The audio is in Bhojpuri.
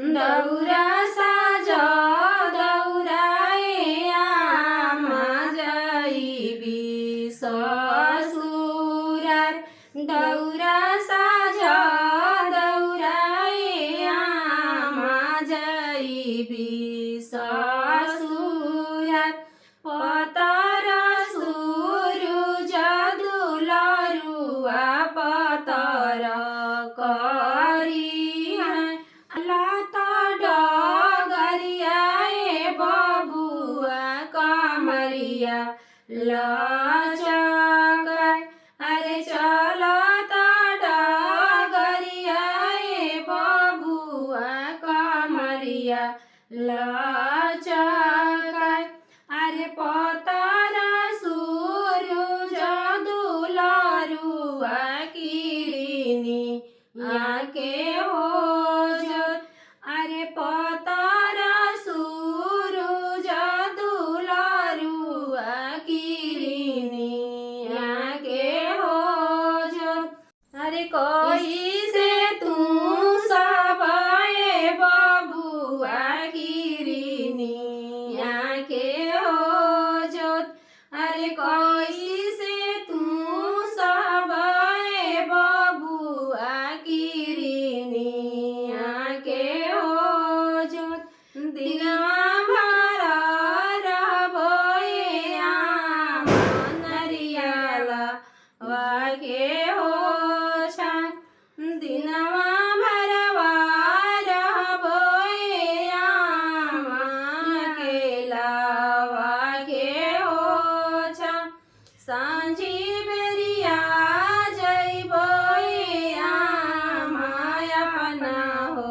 दौरा साज दौराए आमा जाइबी ससुरार दौरा साज दौराए आमा जाइबी ससुरार पतर सुरुज दुलरुआ पतर करिया लात डगरियाए बबुआ कमरिया लचकाय अरे चलत डगरियाए बबुआ कमरिया लचकाय अरे पतर सुरुज दुलरुआ किरिनी आके हो अरे पतर सुरुज दुलरुआ किरिनी आके हो अरे कोई से तू सबए बबुआ किरिनी आके हो अरे कोई से तू सबए बबुआ किरिनी आके हो दिनवा भर रहबोए आमा नरियाला वाके हो दिनवा भरवा रहबोए आमा केला वाके हो सांझी बेरिया जइबोए आमा अपना हो